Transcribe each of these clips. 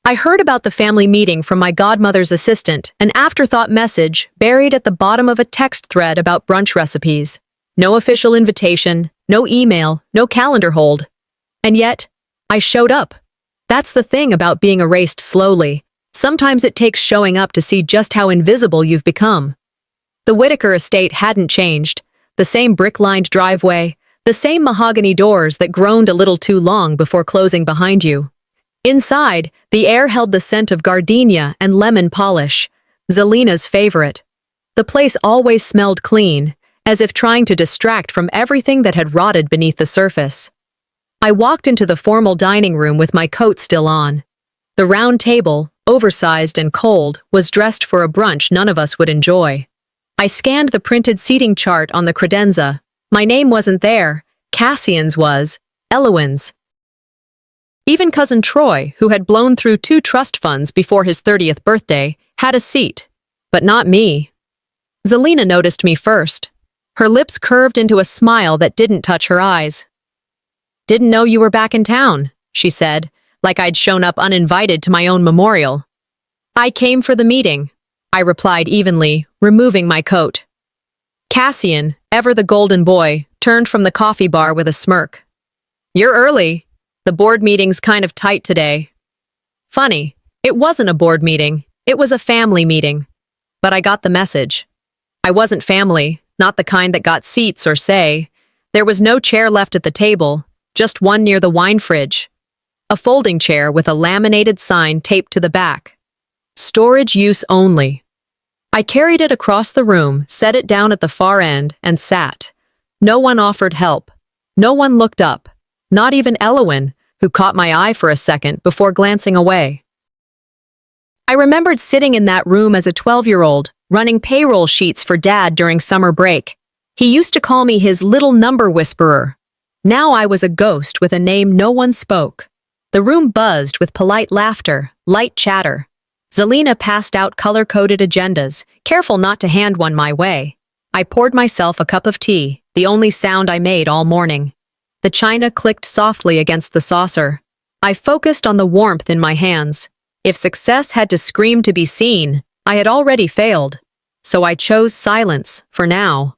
I heard about the family meeting from my godmother's assistant, an afterthought message buried at the bottom of a text thread about brunch recipes. No official invitation, no email, no calendar hold. And yet, I showed up. That's the thing about being erased slowly. Sometimes it takes showing up to see just how invisible you've become. The Whitaker estate hadn't changed. The same brick-lined driveway, the same mahogany doors that groaned a little too long before closing behind you. Inside, the air held the scent of gardenia and lemon polish, Zelina's favorite. The place always smelled clean, as if trying to distract from everything that had rotted beneath the surface. I walked into the formal dining room with my coat still on. The round table, oversized and cold, was dressed for a brunch none of us would enjoy. I scanned the printed seating chart on the credenza. My name wasn't there. Cassian's was. Elowen's. Even Cousin Troy, who had blown through 2 trust funds before his 30th birthday, had a seat. But not me. Zelina noticed me first. Her lips curved into a smile that didn't touch her eyes. "Didn't know you were back in town," she said, like I'd shown up uninvited to my own memorial. "I came for the meeting," I replied evenly, removing my coat. Cassian, ever the golden boy, turned from the coffee bar with a smirk. "You're early. The board meeting's kind of tight today." Funny, it wasn't a board meeting, it was a family meeting. But I got the message. I wasn't family, not the kind that got seats or say. There was no chair left at the table, just one near the wine fridge. A folding chair with a laminated sign taped to the back. Storage use only. I carried it across the room, set it down at the far end, and sat. No one offered help. No one looked up. Not even Elowen, who caught my eye for a second before glancing away. I remembered sitting in that room as a 12-year-old, running payroll sheets for Dad during summer break. He used to call me his little number whisperer. Now I was a ghost with a name no one spoke. The room buzzed with polite laughter, light chatter. Zelina passed out color-coded agendas, careful not to hand one my way. I poured myself a cup of tea, the only sound I made all morning. The china clicked softly against the saucer. I focused on the warmth in my hands. If success had to scream to be seen, I had already failed. So I chose silence, for now.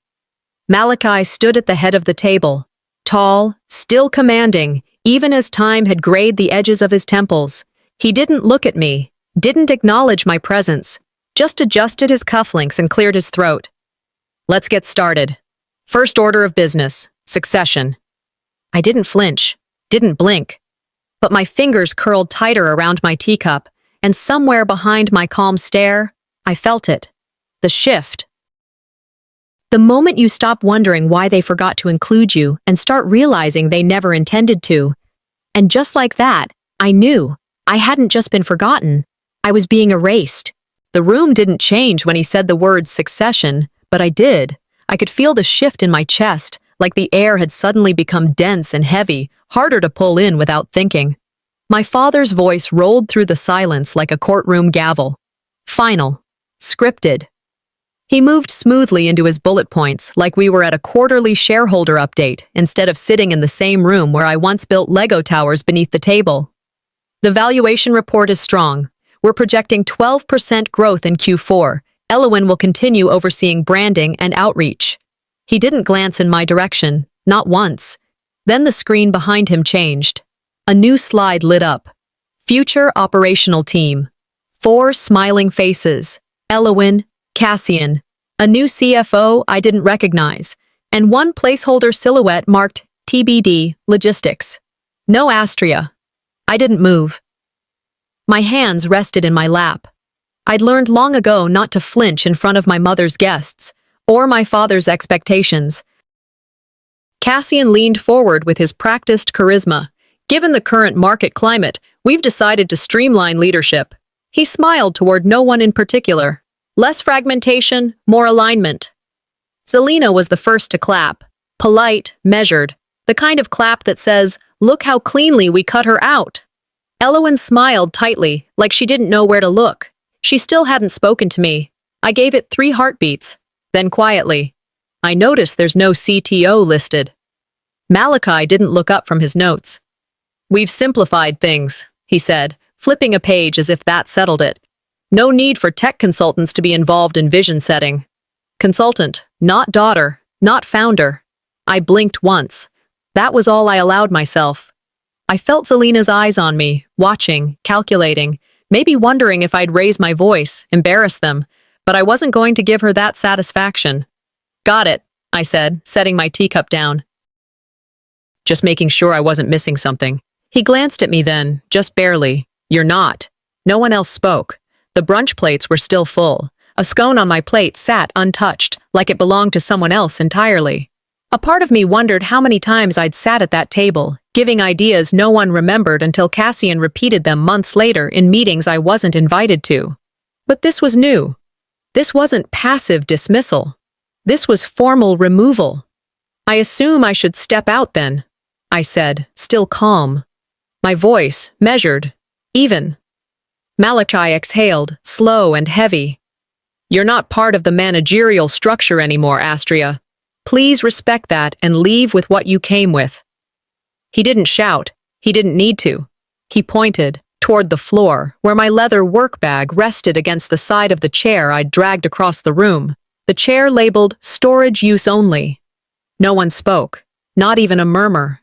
Malachi stood at the head of the table, tall, still commanding, even as time had grayed the edges of his temples. He didn't look at me, didn't acknowledge my presence, just adjusted his cufflinks and cleared his throat. "Let's get started. First order of business, succession." I didn't flinch, didn't blink, but my fingers curled tighter around my teacup, and somewhere behind my calm stare, I felt it. The shift. The moment you stop wondering why they forgot to include you and start realizing they never intended to. And just like that, I knew. I hadn't just been forgotten. I was being erased. The room didn't change when he said the word succession, but I did. I could feel the shift in my chest, like the air had suddenly become dense and heavy, harder to pull in without thinking. My father's voice rolled through the silence like a courtroom gavel. Final. Scripted. He moved smoothly into his bullet points like we were at a quarterly shareholder update instead of sitting in the same room where I once built Lego towers beneath the table. The valuation report is strong. We're projecting 12% growth in Q4. Elowen will continue overseeing branding and outreach. He didn't glance in my direction, not once. Then the screen behind him changed. A new slide lit up. Future operational team. 4 smiling faces. Elowen, Cassian, a new CFO I didn't recognize, and one placeholder silhouette marked TBD, logistics. No Astraea. I didn't move. My hands rested in my lap. I'd learned long ago not to flinch in front of my mother's guests, or my father's expectations. Cassian leaned forward with his practiced charisma. "Given the current market climate, we've decided to streamline leadership." He smiled toward no one in particular. Less fragmentation, more alignment. Zelina was the first to clap. Polite, measured. The kind of clap that says, "Look how cleanly we cut her out." Elowen smiled tightly, like she didn't know where to look. She still hadn't spoken to me. I gave it 3 heartbeats. Then quietly, "I noticed there's no CTO listed." Malachi didn't look up from his notes. "We've simplified things," he said, flipping a page as if that settled it. No need for tech consultants to be involved in vision setting. Consultant, not daughter, not founder. I blinked once. That was all I allowed myself. I felt Zelina's eyes on me, watching, calculating, maybe wondering if I'd raise my voice, embarrass them, but I wasn't going to give her that satisfaction. Got it, I said, setting my teacup down. Just making sure I wasn't missing something. He glanced at me then, just barely. You're not. No one else spoke. The brunch plates were still full. A scone on my plate sat untouched, like it belonged to someone else entirely. A part of me wondered how many times I'd sat at that table, giving ideas no one remembered until Cassian repeated them months later in meetings I wasn't invited to. But this was new. This wasn't passive dismissal. This was formal removal. I assume I should step out then, I said, still calm. My voice, measured, even. Malachi exhaled, slow and heavy. You're not part of the managerial structure anymore, Astraea. Please respect that and leave with what you came with. He didn't shout. He didn't need to. He pointed toward the floor, where my leather work bag rested against the side of the chair I'd dragged across the room. The chair labeled storage use only. No one spoke, not even a murmur.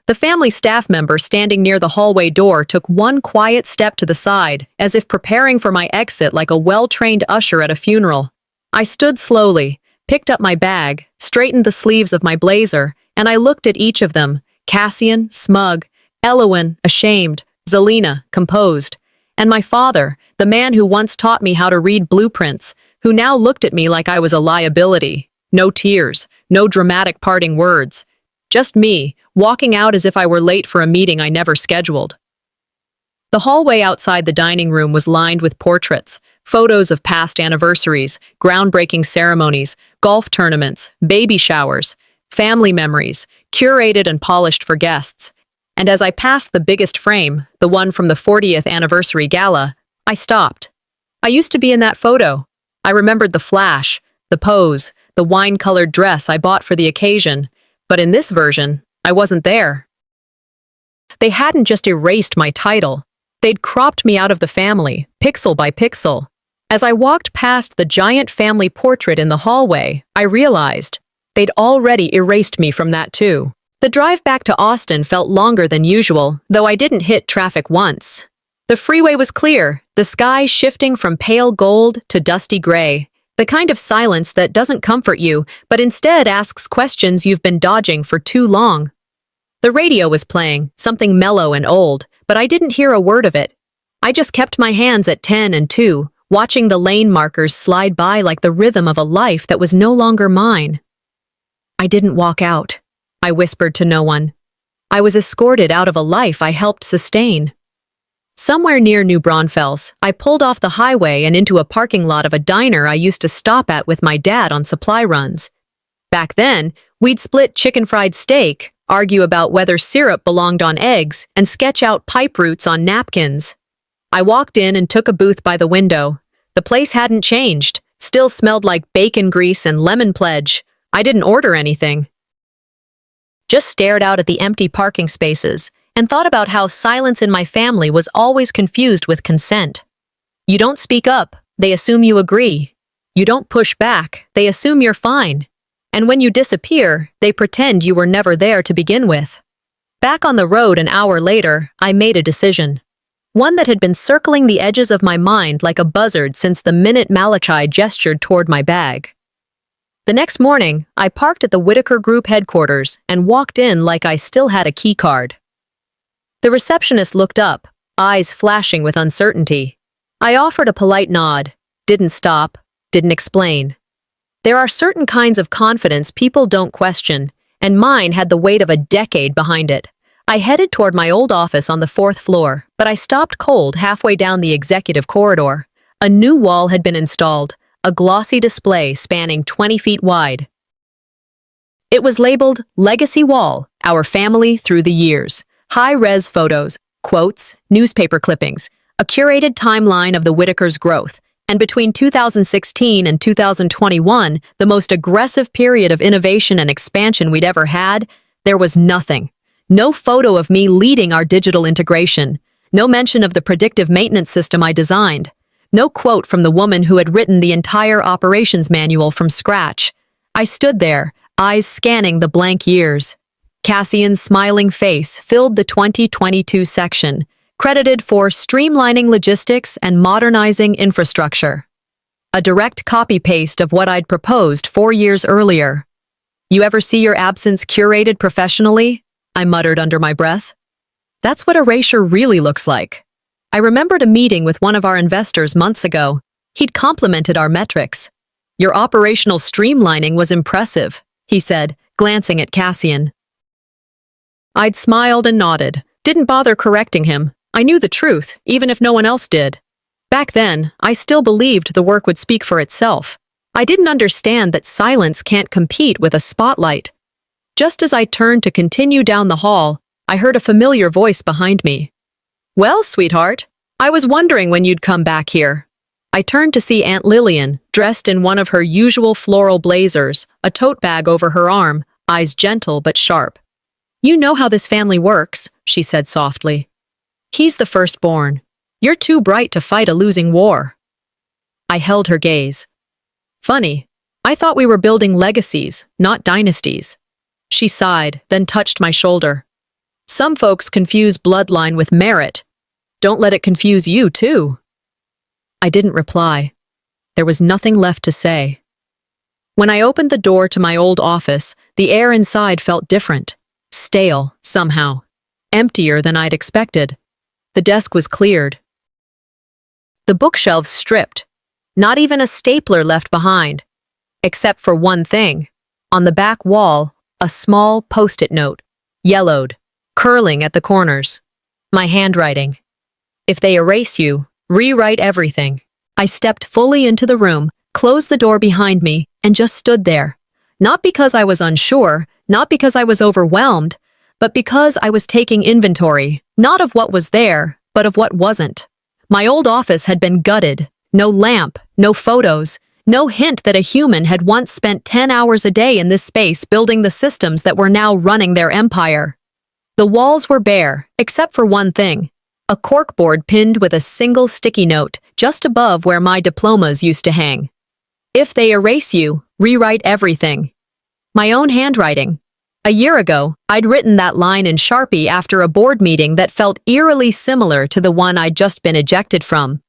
The family staff member standing near the hallway door took one quiet step to the side, as if preparing for my exit like a well-trained usher at a funeral. I stood slowly, picked up my bag, straightened the sleeves of my blazer, and I looked at each of them, Cassian, smug, Elowen, ashamed, Zelina, composed, and my father, the man who once taught me how to read blueprints, who now looked at me like I was a liability. No tears, no dramatic parting words. Just me, walking out as if I were late for a meeting I never scheduled. The hallway outside the dining room was lined with portraits, photos of past anniversaries, groundbreaking ceremonies, golf tournaments, baby showers, family memories, curated and polished for guests. And as I passed the biggest frame, the one from the 40th anniversary gala, I stopped. I used to be in that photo. I remembered the flash, the pose, the wine-colored dress I bought for the occasion, but in this version, I wasn't there. They hadn't just erased my title. They'd cropped me out of the family, pixel by pixel. As I walked past the giant family portrait in the hallway, I realized they'd already erased me from that too. The drive back to Austin felt longer than usual, though I didn't hit traffic once. The freeway was clear, the sky shifting from pale gold to dusty gray, the kind of silence that doesn't comfort you, but instead asks questions you've been dodging for too long. The radio was playing, something mellow and old, but I didn't hear a word of it. I just kept my hands at 10 and 2, watching the lane markers slide by like the rhythm of a life that was no longer mine. I didn't walk out, I whispered to no one. I was escorted out of a life I helped sustain. Somewhere near New Braunfels, I pulled off the highway and into a parking lot of a diner I used to stop at with my dad on supply runs. Back then, we'd split chicken-fried steak, argue about whether syrup belonged on eggs, and sketch out pipe routes on napkins. I walked in and took a booth by the window. The place hadn't changed, still smelled like bacon grease and lemon pledge. I didn't order anything. Just stared out at the empty parking spaces and thought about how silence in my family was always confused with consent. You don't speak up, they assume you agree. You don't push back, they assume you're fine. And when you disappear, they pretend you were never there to begin with. Back on the road an hour later, I made a decision. One that had been circling the edges of my mind like a buzzard since the minute Malachi gestured toward my bag. The next morning, I parked at the Whitaker Group headquarters and walked in like I still had a key card. The receptionist looked up, eyes flashing with uncertainty. I offered a polite nod, didn't stop, didn't explain. There are certain kinds of confidence people don't question, and mine had the weight of a decade behind it. I headed toward my old office on the 4th floor, but I stopped cold halfway down the executive corridor. A new wall had been installed, a glossy display spanning 20 feet wide. It was labeled Legacy Wall, Our Family Through the Years. High-res photos, quotes, newspaper clippings, a curated timeline of the Whitaker's growth, and between 2016 and 2021, the most aggressive period of innovation and expansion we'd ever had, there was nothing. No photo of me leading our digital integration. No mention of the predictive maintenance system I designed. No quote from the woman who had written the entire operations manual from scratch. I stood there, eyes scanning the blank years. Cassian's smiling face filled the 2022 section, credited for streamlining logistics and modernizing infrastructure. A direct copy-paste of what I'd proposed 4 years earlier. "You ever see your absence curated professionally?" I muttered under my breath. That's what erasure really looks like. I remembered a meeting with one of our investors months ago. He'd complimented our metrics. "Your operational streamlining was impressive," he said, glancing at Cassian. I'd smiled and nodded, didn't bother correcting him. I knew the truth, even if no one else did. Back then, I still believed the work would speak for itself. I didn't understand that silence can't compete with a spotlight. Just as I turned to continue down the hall, I heard a familiar voice behind me. "Well, sweetheart, I was wondering when you'd come back here." I turned to see Aunt Lillian, dressed in one of her usual floral blazers, a tote bag over her arm, eyes gentle but sharp. "You know how this family works," she said softly. "He's the firstborn. You're too bright to fight a losing war." I held her gaze. "Funny, I thought we were building legacies, not dynasties." She sighed, then touched my shoulder. "Some folks confuse bloodline with merit. Don't let it confuse you, too." I didn't reply. There was nothing left to say. When I opened the door to my old office, the air inside felt different. Stale, somehow. Emptier than I'd expected. The desk was cleared. The bookshelves stripped. Not even a stapler left behind. Except for one thing. On the back wall, a small post-it note. Yellowed. Curling at the corners. My handwriting. "If they erase you, rewrite everything." I stepped fully into the room, closed the door behind me, and just stood there. Not because I was unsure, not because I was overwhelmed, but because I was taking inventory, not of what was there, but of what wasn't. My old office had been gutted. No lamp, no photos, no hint that a human had once spent 10 hours a day in this space building the systems that were now running their empire. The walls were bare, except for one thing. A corkboard pinned with a single sticky note, just above where my diplomas used to hang. "If they erase you, rewrite everything." My own handwriting. A year ago, I'd written that line in Sharpie after a board meeting that felt eerily similar to the one I'd just been ejected from.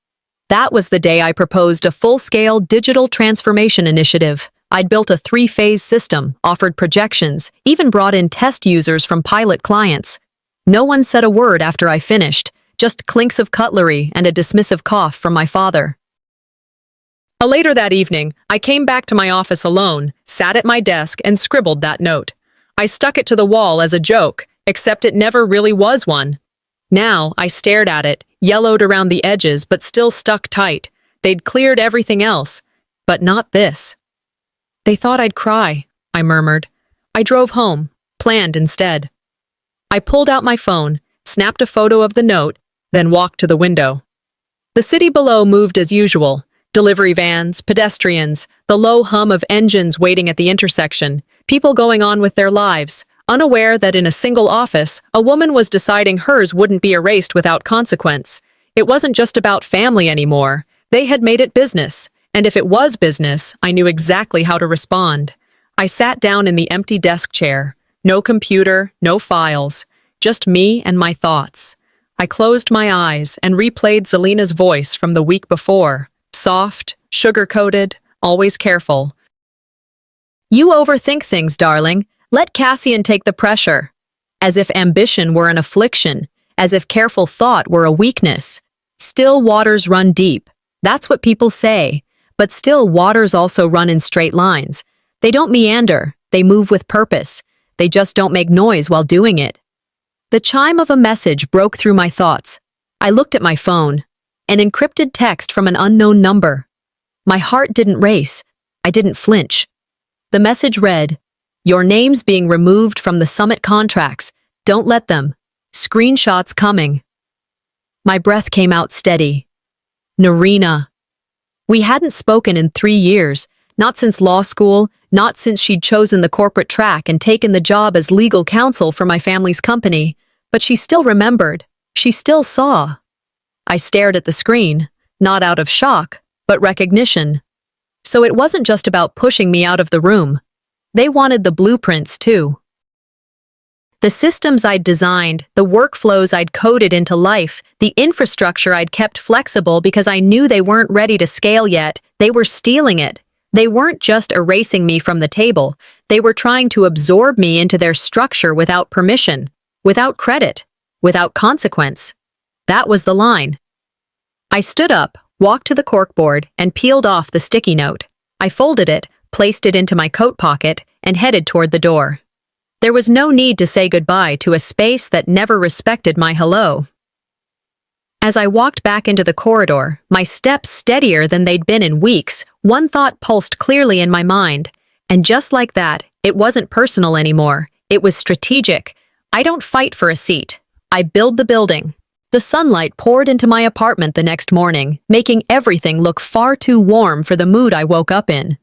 That was the day I proposed a full-scale digital transformation initiative. I'd built a 3-phase system, offered projections, even brought in test users from pilot clients. No one said a word after I finished, just clinks of cutlery and a dismissive cough from my father. Later that evening, I came back to my office alone, sat at my desk, and scribbled that note. I stuck it to the wall as a joke, except it never really was one. Now, I stared at it, yellowed around the edges but still stuck tight. They'd cleared everything else, but not this. "They thought I'd cry," I murmured. I drove home, planned instead. I pulled out my phone, snapped a photo of the note, then walked to the window. The city below moved as usual. Delivery vans, pedestrians, the low hum of engines waiting at the intersection, people going on with their lives, unaware that in a single office, a woman was deciding hers wouldn't be erased without consequence. It wasn't just about family anymore. They had made it business, and if it was business, I knew exactly how to respond. I sat down in the empty desk chair. No computer, no files, just me and my thoughts. I closed my eyes and replayed Zelina's voice from the week before. Soft, sugar-coated, always careful. "You overthink things, darling. Let Cassian take the pressure." As if ambition were an affliction, as if careful thought were a weakness. Still waters run deep. That's what people say. But still waters also run in straight lines. They don't meander. They move with purpose. They just don't make noise while doing it. The chime of a message broke through my thoughts. I looked at my phone. An encrypted text from an unknown number. My heart didn't race. I didn't flinch. The message read, "Your name's being removed from the summit contracts. Don't let them. Screenshots coming." My breath came out steady. Narina. We hadn't spoken in 3 years, not since law school, not since she'd chosen the corporate track and taken the job as legal counsel for my family's company, but she still remembered. She still saw. I stared at the screen, not out of shock, but recognition. So it wasn't just about pushing me out of the room. They wanted the blueprints, too. The systems I'd designed, the workflows I'd coded into life, the infrastructure I'd kept flexible because I knew they weren't ready to scale yet, they were stealing it. They weren't just erasing me from the table, they were trying to absorb me into their structure without permission, without credit, without consequence. That was the line. I stood up, walked to the corkboard, and peeled off the sticky note. I folded it, placed it into my coat pocket, and headed toward the door. There was no need to say goodbye to a space that never respected my hello. As I walked back into the corridor, my steps steadier than they'd been in weeks, one thought pulsed clearly in my mind. And just like that, it wasn't personal anymore. It was strategic. I don't fight for a seat. I build the building. The sunlight poured into my apartment the next morning, making everything look far too warm for the mood I woke up in.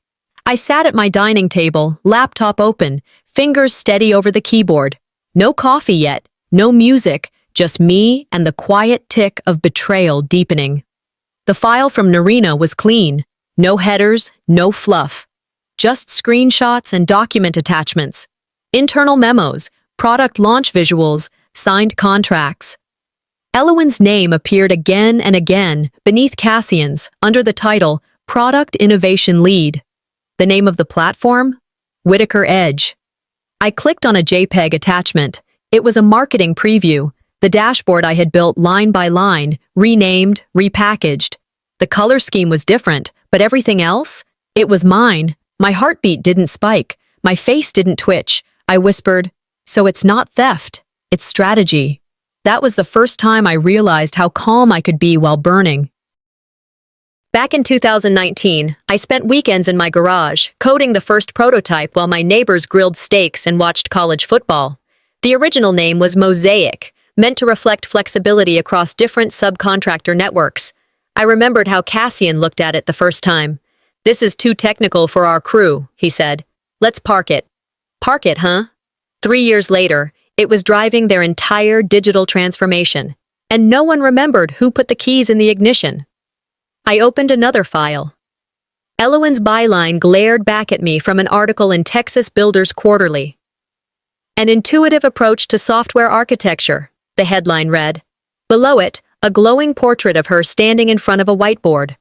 I sat at my dining table, laptop open, fingers steady over the keyboard. No coffee yet, no music, just me and the quiet tick of betrayal deepening. The file from Narina was clean. No headers, no fluff. Just screenshots and document attachments. Internal memos, product launch visuals, signed contracts. Elowen's name appeared again and again beneath Cassian's, under the title Product Innovation Lead. The name of the platform? Whitaker Edge. I clicked on a JPEG attachment. It was a marketing preview, the dashboard I had built line by line, renamed, repackaged. The color scheme was different, but everything else? It was mine. My heartbeat didn't spike. My face didn't twitch. I whispered, "So it's not theft, it's strategy." That was the first time I realized how calm I could be while burning. Back in 2019, I spent weekends in my garage, coding the first prototype while my neighbors grilled steaks and watched college football. The original name was Mosaic, meant to reflect flexibility across different subcontractor networks. I remembered how Cassian looked at it the first time. "This is too technical for our crew," he said. "Let's park it." Park it, huh? 3 years later, it was driving their entire digital transformation, and no one remembered who put the keys in the ignition. I opened another file. Elowen's byline glared back at me from an article in Texas Builders Quarterly. "An intuitive approach to software architecture," the headline read. Below it, a glowing portrait of her standing in front of a whiteboard.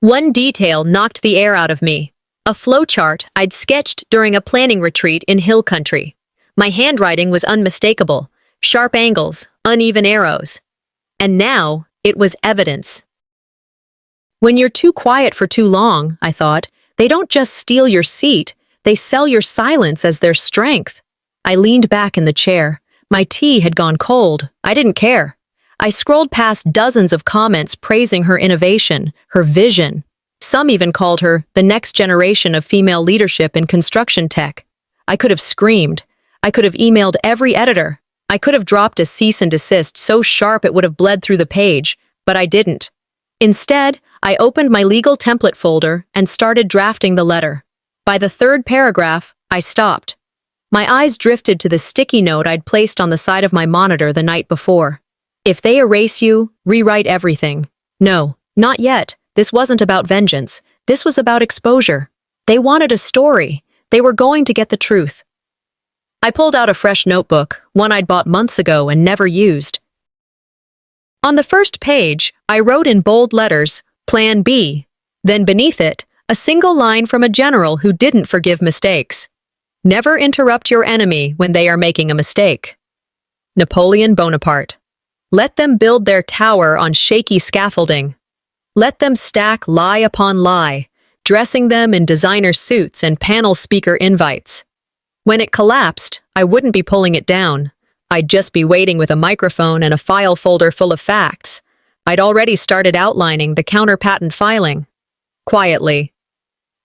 One detail knocked the air out of me. A flowchart I'd sketched during a planning retreat in hill country. My handwriting was unmistakable, sharp angles, uneven arrows. And now, it was evidence. When you're too quiet for too long, I thought, they don't just steal your seat, they sell your silence as their strength. I leaned back in the chair. My tea had gone cold. I didn't care. I scrolled past dozens of comments praising her innovation, her vision. Some even called her the next generation of female leadership in construction tech. I could have screamed. I could have emailed every editor. I could have dropped a cease and desist so sharp it would have bled through the page, but I didn't. Instead, I opened my legal template folder and started drafting the letter. By the third paragraph, I stopped. My eyes drifted to the sticky note I'd placed on the side of my monitor the night before. If they erase you, rewrite everything. No, not yet. This wasn't about vengeance. This was about exposure. They wanted a story. They were going to get the truth. I pulled out a fresh notebook, one I'd bought months ago and never used. On the first page, I wrote in bold letters, Plan B. Then beneath it, a single line from a general who didn't forgive mistakes. Never interrupt your enemy when they are making a mistake. Napoleon Bonaparte. Let them build their tower on shaky scaffolding. Let them stack lie upon lie, dressing them in designer suits and panel speaker invites. When it collapsed, I wouldn't be pulling it down. I'd just be waiting with a microphone and a file folder full of facts. I'd already started outlining the counter-patent filing. Quietly.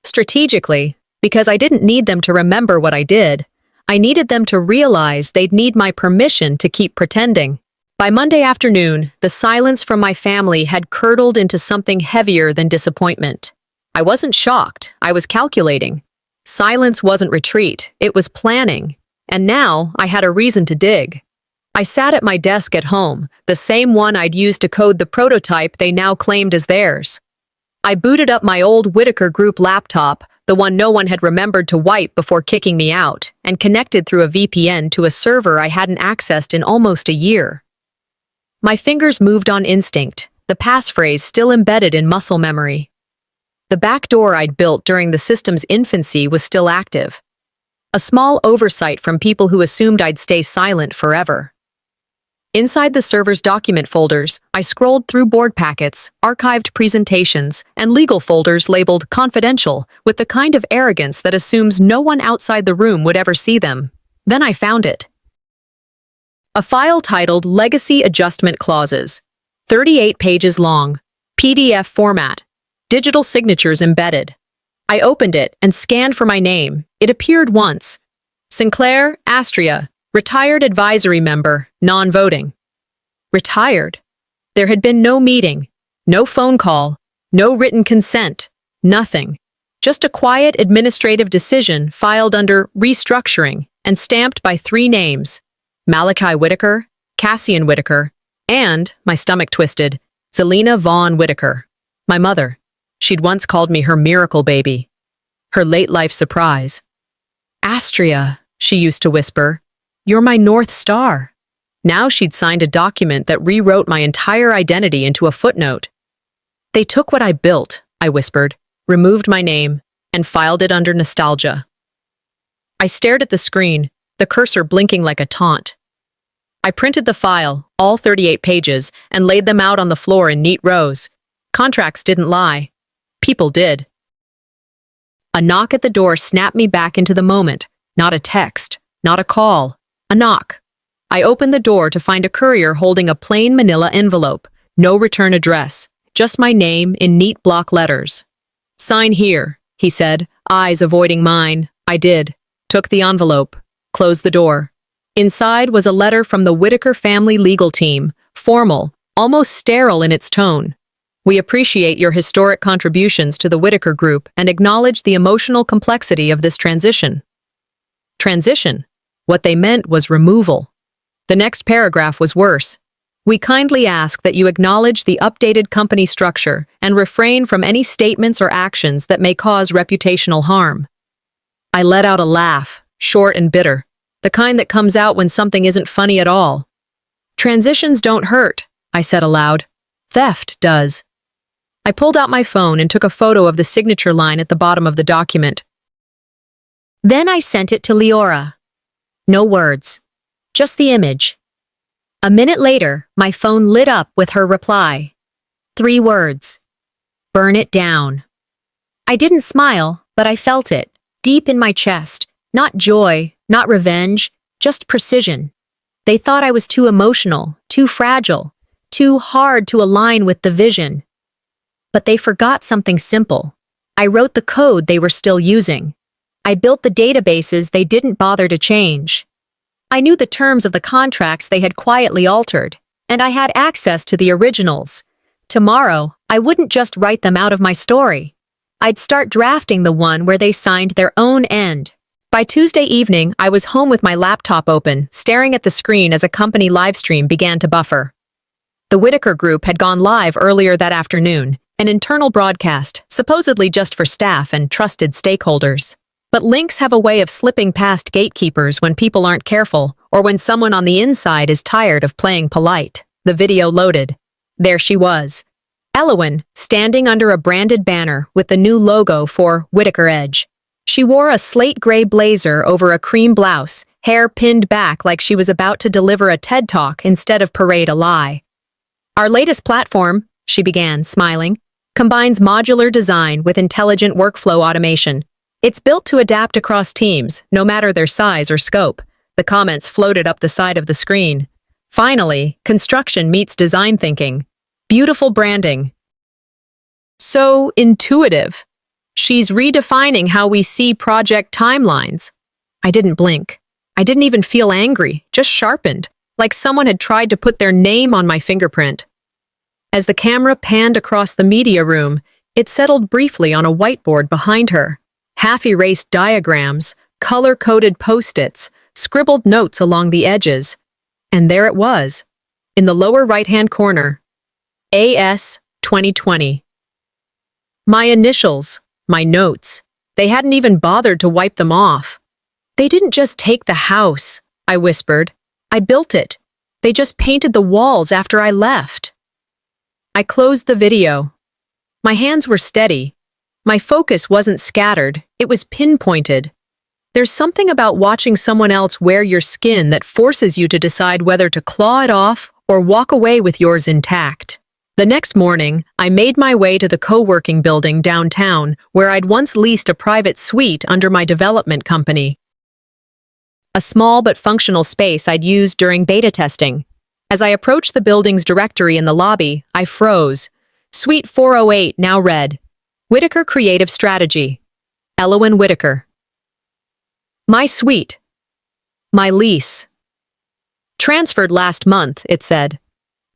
Strategically, because I didn't need them to remember what I did. I needed them to realize they'd need my permission to keep pretending. By Monday afternoon, the silence from my family had curdled into something heavier than disappointment. I wasn't shocked, I was calculating. Silence wasn't retreat, it was planning. And now I had a reason to dig. I sat at my desk at home, the same one I'd used to code the prototype they now claimed as theirs. I booted up my old Whitaker Group laptop, the one no one had remembered to wipe before kicking me out, and connected through a VPN to a server I hadn't accessed in almost a year. My fingers moved on instinct, the passphrase still embedded in muscle memory. The backdoor I'd built during the system's infancy was still active. A small oversight from people who assumed I'd stay silent forever. Inside the server's document folders, I scrolled through board packets, archived presentations, and legal folders labeled confidential with the kind of arrogance that assumes no one outside the room would ever see them. Then I found it. A file titled Legacy Adjustment Clauses, 38 pages long, PDF format, digital signatures embedded. I opened it and scanned for my name. It appeared once. Sinclair, Astraea, retired advisory member, non-voting. Retired. There had been no meeting, no phone call, no written consent, nothing. Just a quiet administrative decision filed under restructuring and stamped by 3 names: Malachi Whitaker, Cassian Whitaker, and, my stomach twisted, Zelina Vaughn Whitaker, my mother. She'd once called me her miracle baby, her late-life surprise. Astraea, she used to whisper, you're my North Star. Now she'd signed a document that rewrote my entire identity into a footnote. They took what I built, I whispered, removed my name, and filed it under nostalgia. I stared at the screen, the cursor blinking like a taunt. I printed the file, all 38 pages, and laid them out on the floor in neat rows. Contracts didn't lie. People did. A knock at the door snapped me back into the moment. Not a text, not a call. A knock. I opened the door to find a courier holding a plain manila envelope, no return address, just my name in neat block letters. Sign here, he said, eyes avoiding mine. I did. Took the envelope. Closed the door. Inside was a letter from the Whitaker family legal team, formal, almost sterile in its tone. We appreciate your historic contributions to the Whitaker Group and acknowledge the emotional complexity of this transition. Transition? What they meant was removal. The next paragraph was worse. We kindly ask that you acknowledge the updated company structure and refrain from any statements or actions that may cause reputational harm. I let out a laugh, short and bitter, the kind that comes out when something isn't funny at all. Transitions don't hurt, I said aloud. Theft does. I pulled out my phone and took a photo of the signature line at the bottom of the document. Then I sent it to Leora. No words. Just the image. A minute later, my phone lit up with her reply. 3 words. Burn it down. I didn't smile, but I felt it, deep in my chest. Not joy, not revenge, just precision. They thought I was too emotional, too fragile, too hard to align with the vision. But they forgot something simple. I wrote the code they were still using. I built the databases they didn't bother to change. I knew the terms of the contracts they had quietly altered, and I had access to the originals. Tomorrow, I wouldn't just write them out of my story. I'd start drafting the one where they signed their own end. By Tuesday evening, I was home with my laptop open, staring at the screen as a company livestream began to buffer. The Whitaker Group had gone live earlier that afternoon, an internal broadcast, supposedly just for staff and trusted stakeholders. But links have a way of slipping past gatekeepers when people aren't careful, or when someone on the inside is tired of playing polite. The video loaded. There she was. Elowen, standing under a branded banner with the new logo for Whitaker Edge. She wore a slate gray blazer over a cream blouse, hair pinned back like she was about to deliver a TED Talk instead of parade a lie. Our latest platform, she began, smiling, combines modular design with intelligent workflow automation. It's built to adapt across teams, no matter their size or scope. The comments floated up the side of the screen. Finally, construction meets design thinking. Beautiful branding. So intuitive. She's redefining how we see project timelines. I didn't blink. I didn't even feel angry, just sharpened, like someone had tried to put their name on my fingerprint. As the camera panned across the media room, it settled briefly on a whiteboard behind her. Half-erased diagrams, color-coded post-its, scribbled notes along the edges. And there it was, in the lower right-hand corner. AS 2020. My initials, my notes. They hadn't even bothered to wipe them off. They didn't just take the house, I whispered. I built it. They just painted the walls after I left. I closed the video. My hands were steady. My focus wasn't scattered, it was pinpointed. There's something about watching someone else wear your skin that forces you to decide whether to claw it off or walk away with yours intact. The next morning, I made my way to the co-working building downtown where I'd once leased a private suite under my development company. A small but functional space I'd used during beta testing. As I approached the building's directory in the lobby, I froze. Suite 408 now read, Whitaker Creative Strategy. Elowyn Whitaker. My suite. My lease. Transferred last month, it said.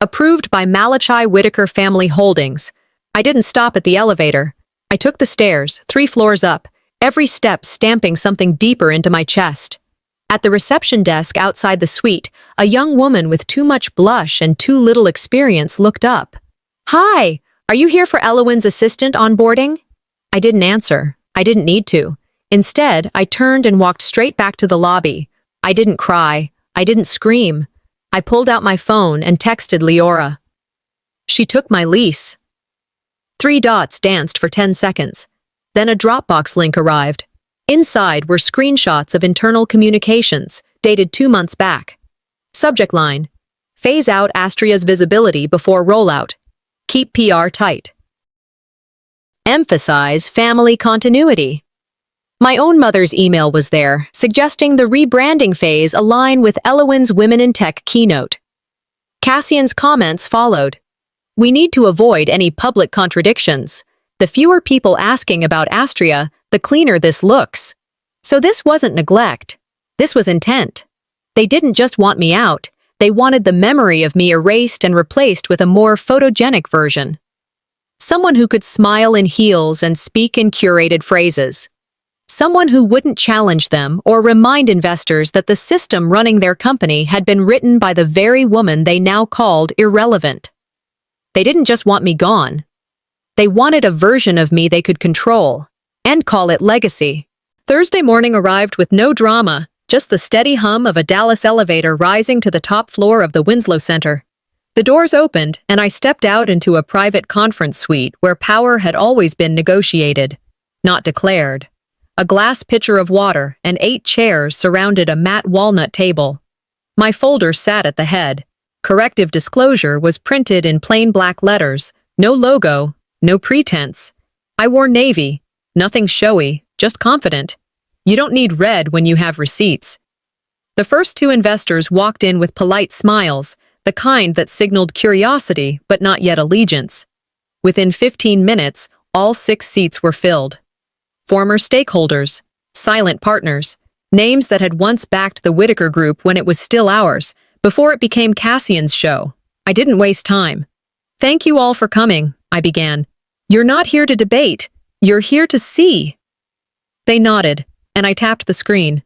Approved by Malachi Whitaker Family Holdings. I didn't stop at the elevator. I took the stairs, 3 floors up, every step stamping something deeper into my chest. At the reception desk outside the suite, a young woman with too much blush and too little experience looked up. Hi, are you here for Elowyn's assistant onboarding? I didn't answer. I didn't need to. Instead, I turned and walked straight back to the lobby. I didn't cry. I didn't scream. I pulled out my phone and texted Leora. She took my lease. 3 dots danced for 10 seconds. Then a Dropbox link arrived. Inside were screenshots of internal communications, dated 2 months back. Subject line: Phase out Astraea's visibility before rollout. Keep PR tight. Emphasize family continuity. My own mother's email was there, suggesting the rebranding phase align with Elowyn's Women in Tech keynote. Cassian's comments followed. We need to avoid any public contradictions. The fewer people asking about Astraea, the cleaner this looks. So this wasn't neglect. This was intent. They didn't just want me out. They wanted the memory of me erased and replaced with a more photogenic version. Someone who could smile in heels and speak in curated phrases. Someone who wouldn't challenge them or remind investors that the system running their company had been written by the very woman they now called irrelevant. They didn't just want me gone. They wanted a version of me they could control, and call it legacy. Thursday morning arrived with no drama, just the steady hum of a Dallas elevator rising to the top floor of the Winslow Center. The doors opened, and I stepped out into a private conference suite where power had always been negotiated, not declared. A glass pitcher of water and 8 chairs surrounded a matte walnut table. My folder sat at the head. Corrective disclosure was printed in plain black letters, no logo, no pretense. I wore navy, nothing showy, just confident. You don't need red when you have receipts. The first 2 investors walked in with polite smiles, the kind that signaled curiosity but not yet allegiance. Within 15 minutes, all 6 seats were filled. Former stakeholders, silent partners, names that had once backed the Whitaker Group when it was still ours, before it became Cassian's show. I didn't waste time. Thank you all for coming, I began. You're not here to debate. You're here to see. They nodded, and I tapped the screen.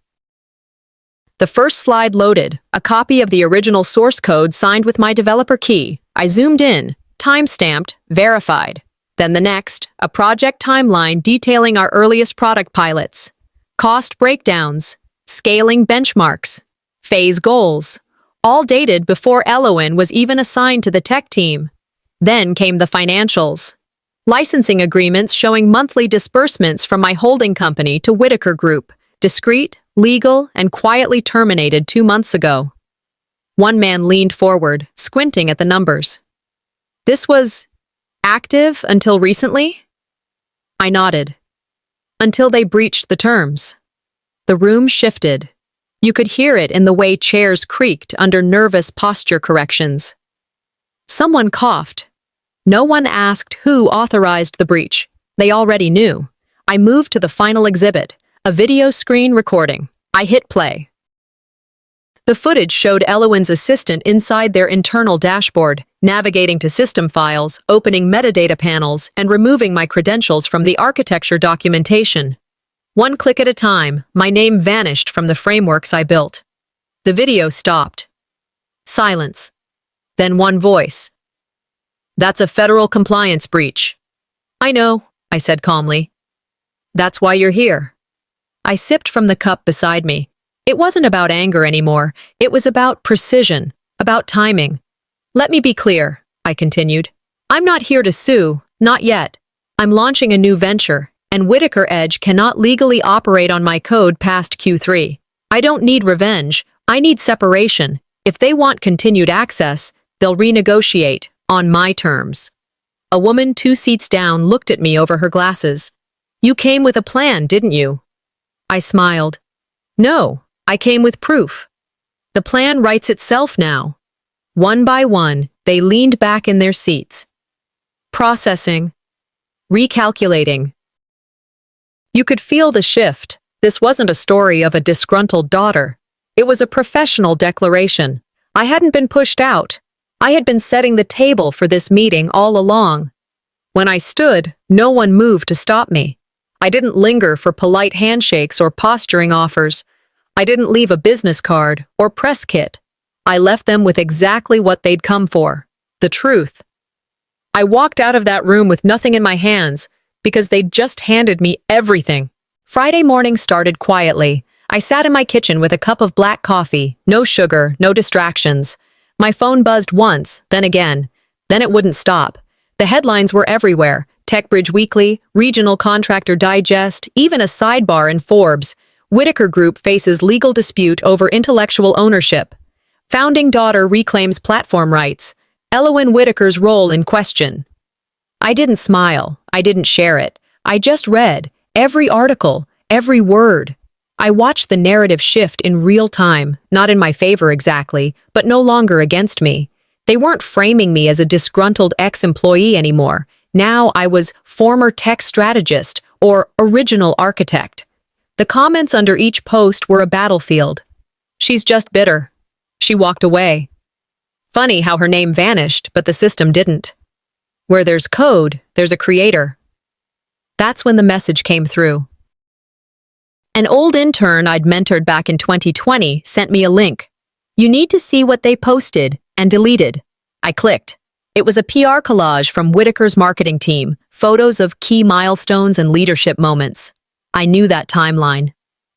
The first slide loaded, a copy of the original source code signed with my developer key. I zoomed in, time-stamped, verified. Then the next, a project timeline detailing our earliest product pilots, cost breakdowns, scaling benchmarks, phase goals, all dated before Elowyn was even assigned to the tech team. Then came the financials. Licensing agreements showing monthly disbursements from my holding company to Whitaker Group, discreet, legal, and quietly terminated 2 months ago. One man leaned forward, squinting at the numbers. This was active until recently? I nodded. Until they breached the terms. The room shifted. You could hear it in the way chairs creaked under nervous posture corrections. Someone coughed. No one asked who authorized the breach. They already knew. I moved to the final exhibit, a video screen recording. I hit play. The footage showed Elowyn's assistant inside their internal dashboard, navigating to system files, opening metadata panels, and removing my credentials from the architecture documentation. One click at a time, my name vanished from the frameworks I built. The video stopped. Silence. Then one voice. That's a federal compliance breach. I know, I said calmly. That's why you're here. I sipped from the cup beside me. It wasn't about anger anymore. It was about precision, about timing. Let me be clear, I continued. I'm not here to sue, not yet. I'm launching a new venture, and Whitaker Edge cannot legally operate on my code past Q3. I don't need revenge. I need separation. If they want continued access, they'll renegotiate, on my terms. A woman 2 seats down looked at me over her glasses. You came with a plan, didn't you? I smiled. No, I came with proof. The plan writes itself now. One by one, they leaned back in their seats. Processing. Recalculating. You could feel the shift. This wasn't a story of a disgruntled daughter. It was a professional declaration. I hadn't been pushed out. I had been setting the table for this meeting all along. When I stood, no one moved to stop me. I didn't linger for polite handshakes or posturing offers. I didn't leave a business card or press kit. I left them with exactly what they'd come for, the truth. I walked out of that room with nothing in my hands because they'd just handed me everything. Friday morning started quietly. I sat in my kitchen with a cup of black coffee, no sugar, no distractions. My phone buzzed once, then again. Then it wouldn't stop. The headlines were everywhere. TechBridge Weekly, Regional Contractor Digest, even a sidebar in Forbes. Whitaker Group faces legal dispute over intellectual ownership. Founding daughter reclaims platform rights. Elowyn Whitaker's role in question. I didn't smile. I didn't share it. I just read every article, every word. I watched the narrative shift in real time, not in my favor exactly, but no longer against me. They weren't framing me as a disgruntled ex-employee anymore. Now I was former tech strategist or original architect. The comments under each post were a battlefield. She's just bitter. She walked away. Funny how her name vanished, but the system didn't. Where there's code, there's a creator. That's when the message came through. An old intern I'd mentored back in 2020 sent me a link. You need to see what they posted, and deleted. I clicked. It was a PR collage from Whitaker's marketing team, photos of key milestones and leadership moments. I knew that timeline.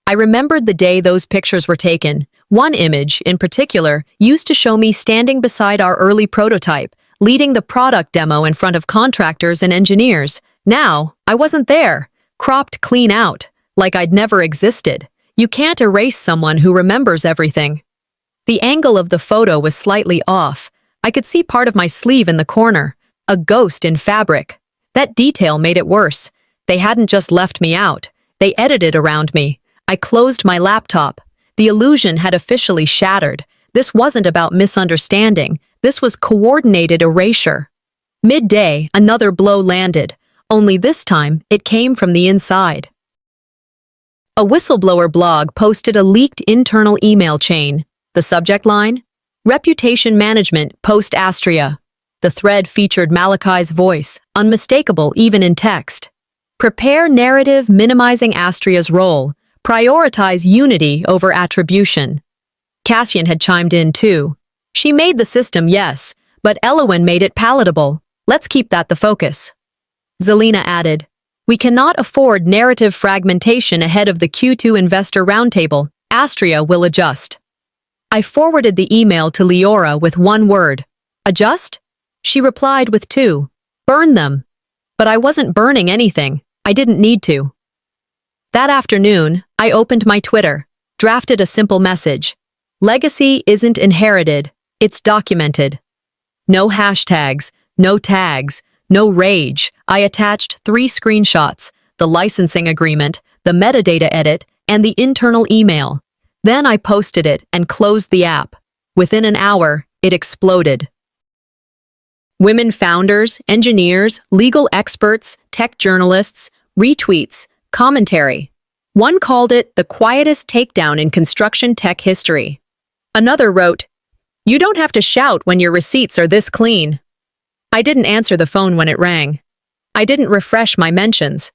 I remembered the day those pictures were taken. One image, in particular, used to show me standing beside our early prototype, leading the product demo in front of contractors and engineers. Now, I wasn't there, cropped clean out, like I'd never existed. You can't erase someone who remembers everything. The angle of the photo was slightly off. I could see part of my sleeve in the corner, a ghost in fabric. That detail made it worse. They hadn't just left me out. They edited around me. I closed my laptop. The illusion had officially shattered. This wasn't about misunderstanding. This was coordinated erasure. Midday, another blow landed. Only this time, it came from the inside. A whistleblower blog posted a leaked internal email chain. The subject line? Reputation Management post Astraea. The thread featured Malachi's voice, unmistakable even in text. Prepare narrative minimizing Astraea's role. Prioritize unity over attribution. Cassian had chimed in too. She made the system, yes, but Elowyn made it palatable. Let's keep that the focus. Zelina added, we cannot afford narrative fragmentation ahead of the Q2 investor roundtable. Astraea will adjust. I forwarded the email to Leora with one word. Adjust? She replied with 2. Burn them. But I wasn't burning anything. I didn't need to. That afternoon, I opened my Twitter, drafted a simple message. Legacy isn't inherited, it's documented. No hashtags, no tags, no rage. I attached 3 screenshots, the licensing agreement, the metadata edit, and the internal email. Then I posted it and closed the app. Within an hour, it exploded. Women founders, engineers, legal experts, tech journalists, retweets, commentary. One called it the quietest takedown in construction tech history. Another wrote, you don't have to shout when your receipts are this clean. I didn't answer the phone when it rang. I didn't refresh my mentions.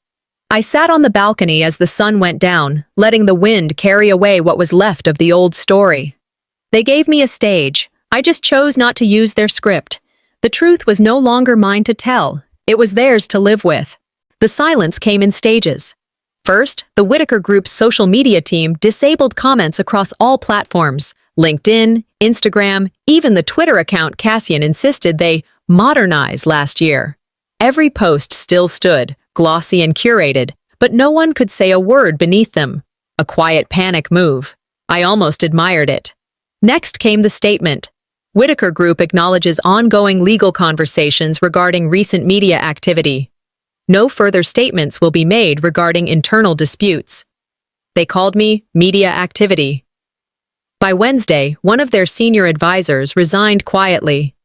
I sat on the balcony as the sun went down, letting the wind carry away what was left of the old story. They gave me a stage. I just chose not to use their script. The truth was no longer mine to tell. It was theirs to live with. The silence came in stages. First, the Whitaker Group's social media team disabled comments across all platforms. LinkedIn, Instagram, even the Twitter account Cassian insisted they modernize last year. Every post still stood, glossy and curated, but no one could say a word beneath them. A quiet panic move. I almost admired it. Next came the statement. Whitaker Group acknowledges ongoing legal conversations regarding recent media activity. No further statements will be made regarding internal disputes. They called me media activity. By Wednesday, one of their senior advisors resigned quietly.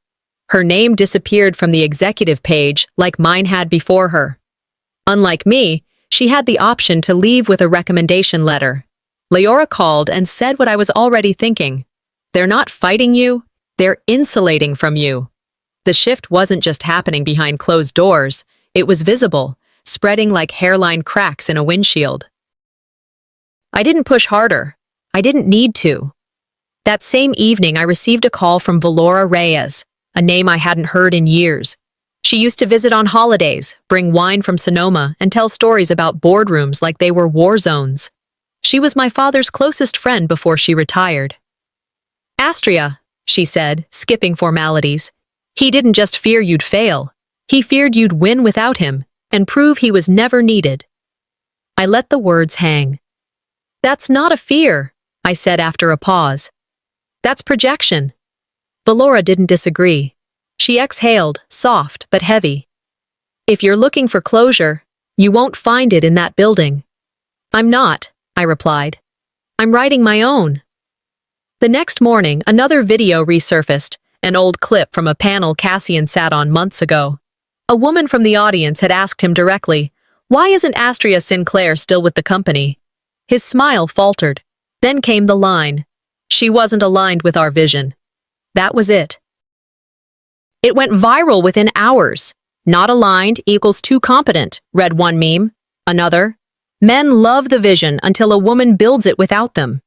Her name disappeared from the executive page like mine had before her. Unlike me, she had the option to leave with a recommendation letter. Leora called and said what I was already thinking. They're not fighting you, they're insulating from you. The shift wasn't just happening behind closed doors, it was visible, spreading like hairline cracks in a windshield. I didn't push harder. I didn't need to. That same evening, I received a call from Valora Reyes, a name I hadn't heard in years. She used to visit on holidays, bring wine from Sonoma, and tell stories about boardrooms like they were war zones. She was my father's closest friend before she retired. Astraea, she said, skipping formalities. He didn't just fear you'd fail. He feared you'd win without him and prove he was never needed. I let the words hang. That's not a fear, I said after a pause. That's projection. Valora didn't disagree. She exhaled, soft but heavy. If you're looking for closure, you won't find it in that building. I'm not, I replied. I'm writing my own. The next morning, another video resurfaced, an old clip from a panel Cassian sat on months ago. A woman from the audience had asked him directly, "Why isn't Astraea Sinclair still with the company?" His smile faltered. Then came the line, "She wasn't aligned with our vision." That was it. It went viral within hours. "Not aligned equals too competent," read one meme. Another, "Men love the vision until a woman builds it without them."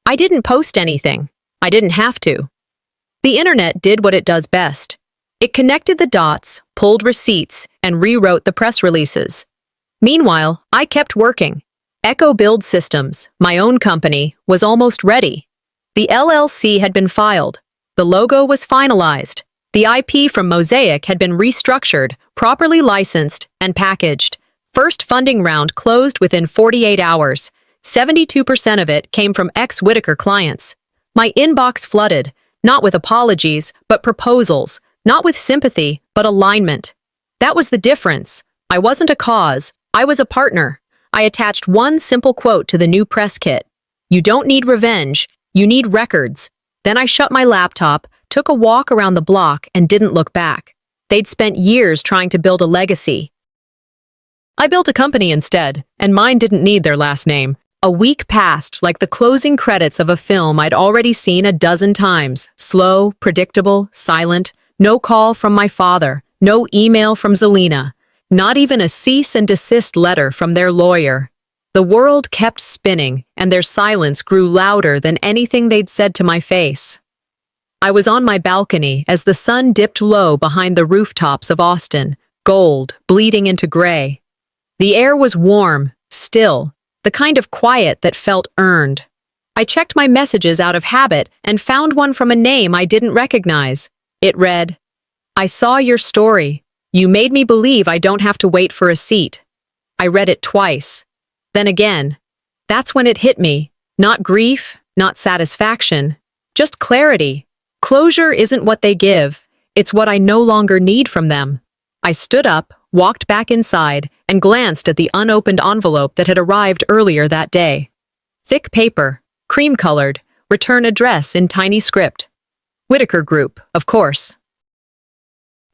I didn't post anything. I didn't have to. The internet did what it does best. It connected the dots, pulled receipts, and rewrote the press releases. Meanwhile, I kept working. Echo Build Systems, my own company, was almost ready. The LLC had been filed. The logo was finalized. The IP from Mosaic had been restructured, properly licensed, and packaged. First funding round closed within 48 hours. 72% of it came from ex-Whitaker clients. My inbox flooded, not with apologies, but proposals, not with sympathy, but alignment. That was the difference. I wasn't a cause, I was a partner. I attached one simple quote to the new press kit. "You don't need revenge, you need records." Then I shut my laptop, took a walk around the block, and didn't look back. They'd spent years trying to build a legacy. I built a company instead, and mine didn't need their last name. A week passed like the closing credits of a film I'd already seen a dozen times. Slow, predictable, silent. No call from my father. No email from Zelina. Not even a cease and desist letter from their lawyer. The world kept spinning, and their silence grew louder than anything they'd said to my face. I was on my balcony as the sun dipped low behind the rooftops of Austin, gold, bleeding into gray. The air was warm, still, the kind of quiet that felt earned. I checked my messages out of habit and found one from a name I didn't recognize. It read, "I saw your story. You made me believe I don't have to wait for a seat." I read it twice. Then again. That's when it hit me. Not grief, not satisfaction, just clarity. Closure isn't what they give. It's what I no longer need from them. I stood up, walked back inside, and glanced at the unopened envelope that had arrived earlier that day. Thick paper, cream-colored, return address in tiny script. Whitaker Group, of course.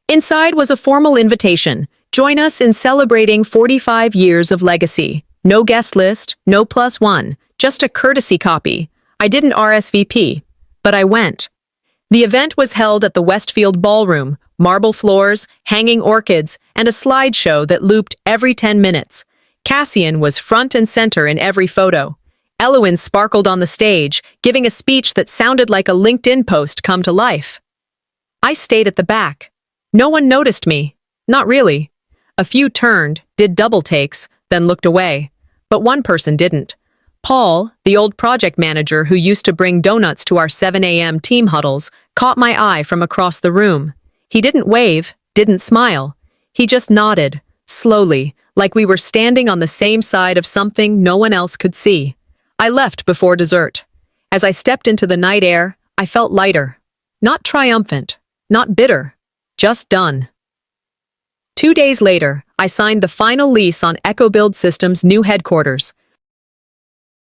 Inside was a formal invitation. Join us in celebrating 45 years of legacy. No guest list, no +1, just a courtesy copy. I didn't RSVP, but I went. The event was held at the Westfield Ballroom, marble floors, hanging orchids, and a slideshow that looped every 10 minutes. Cassian was front and center in every photo. Eloin sparkled on the stage, giving a speech that sounded like a LinkedIn post come to life. I stayed at the back. No one noticed me. Not really. A few turned, did double takes, then looked away. But one person didn't. Paul, the old project manager who used to bring donuts to our 7 a.m. team huddles, caught my eye from across the room. He didn't wave, didn't smile. He just nodded, slowly, like we were standing on the same side of something no one else could see. I left before dessert. As I stepped into the night air, I felt lighter. Not triumphant, not bitter, just done. 2 days later, I signed the final lease on EchoBuild Systems' new headquarters.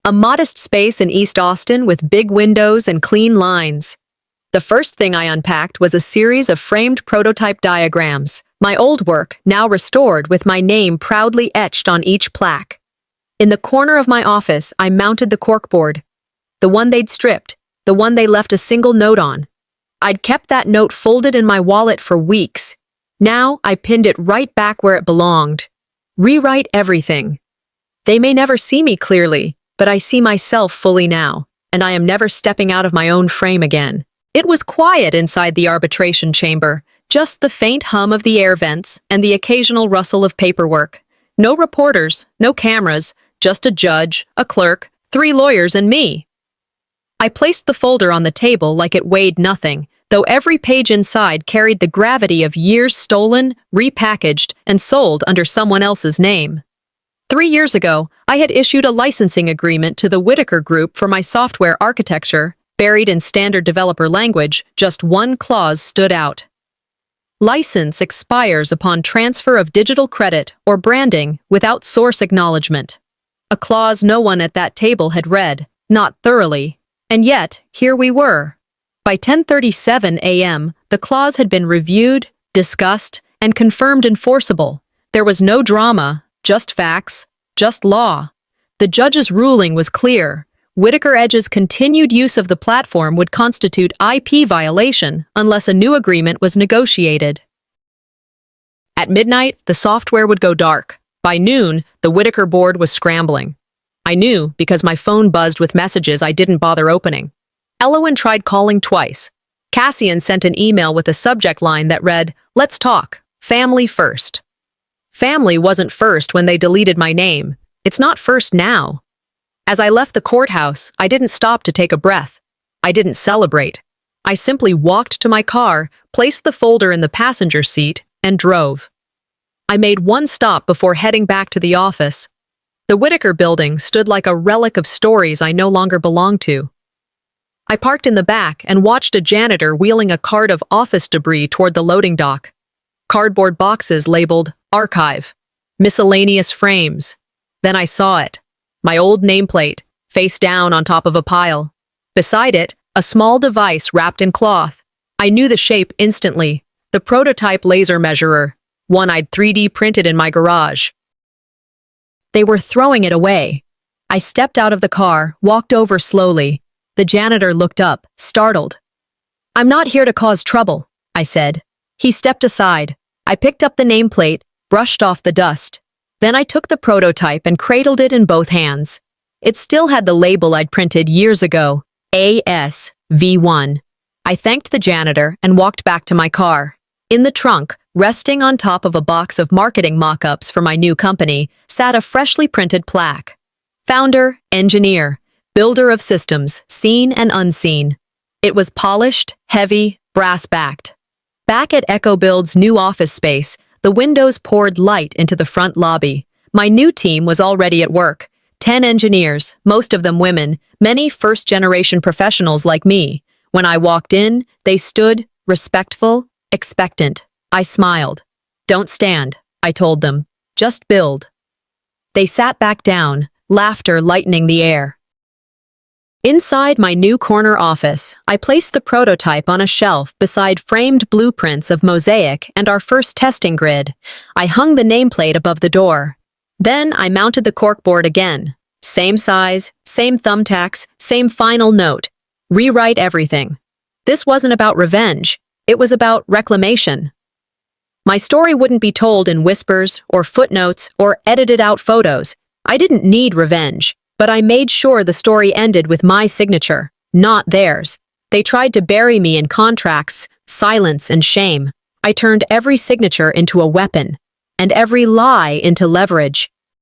A modest space in East Austin with big windows and clean lines. The first thing I unpacked was a series of framed prototype diagrams, my old work now restored with my name proudly etched on each plaque. In the corner of my office, I mounted the corkboard. The one they'd stripped, the one they left a single note on. I'd kept that note folded in my wallet for weeks. Now I pinned it right back where it belonged. Rewrite everything. They may never see me clearly, but I see myself fully now, and I am never stepping out of my own frame again. It was quiet inside the arbitration chamber, just the faint hum of the air vents and the occasional rustle of paperwork. No reporters, no cameras, just a judge, a clerk, 3 lawyers, and me. I placed the folder on the table like it weighed nothing, though every page inside carried the gravity of years stolen, repackaged, and sold under someone else's name. 3 years ago, I had issued a licensing agreement to the Whitaker Group for my software architecture. Buried in standard developer language, just one clause stood out. License expires upon transfer of digital credit or branding without source acknowledgement. A clause no one at that table had read, not thoroughly. And yet, here we were. By 10:37 a.m., the clause had been reviewed, discussed, and confirmed enforceable. There was no drama, just facts, just law. The judge's ruling was clear. Whitaker Edge's continued use of the platform would constitute IP violation unless a new agreement was negotiated. At midnight, the software would go dark. By noon, the Whitaker board was scrambling. I knew because my phone buzzed with messages I didn't bother opening. Eloin tried calling twice. Cassian sent an email with a subject line that read, "Let's talk. Family first." Family wasn't first when they deleted my name. It's not first now. As I left the courthouse, I didn't stop to take a breath. I didn't celebrate. I simply walked to my car, placed the folder in the passenger seat, and drove. I made one stop before heading back to the office. The Whitaker building stood like a relic of stories I no longer belonged to. I parked in the back and watched a janitor wheeling a cart of office debris toward the loading dock. Cardboard boxes labeled Archive, miscellaneous frames. Then I saw it. My old nameplate, face down on top of a pile. Beside it, a small device wrapped in cloth. I knew the shape instantly. The prototype laser measurer, one I'd 3D printed in my garage. They were throwing it away. I stepped out of the car, walked over slowly. The janitor looked up, startled. "I'm not here to cause trouble," I said. He stepped aside. I picked up the nameplate, brushed off the dust. Then I took the prototype and cradled it in both hands. It still had the label I'd printed years ago, ASV1. I thanked the janitor and walked back to my car. In the trunk, resting on top of a box of marketing mock-ups for my new company, sat a freshly printed plaque. Founder, engineer, builder of systems, seen and unseen. It was polished, heavy, brass-backed. Back at EchoBuild's new office space, the windows poured light into the front lobby. My new team was already at work. 10 engineers, most of them women, many first-generation professionals like me. When I walked in, they stood, respectful, expectant. I smiled. "Don't stand," I told them. "Just build." They sat back down, laughter lightening the air. Inside my new corner office, I placed the prototype on a shelf beside framed blueprints of Mosaic and our first testing grid. I hung the nameplate above the door. Then I mounted the corkboard again. Same size, same thumbtacks, same final note. Rewrite everything. This wasn't about revenge. It was about reclamation. My story wouldn't be told in whispers or footnotes or edited out photos. I didn't need revenge. But I made sure the story ended with my signature, not theirs. They tried to bury me in contracts, silence, and shame. I turned every signature into a weapon, and every lie into leverage.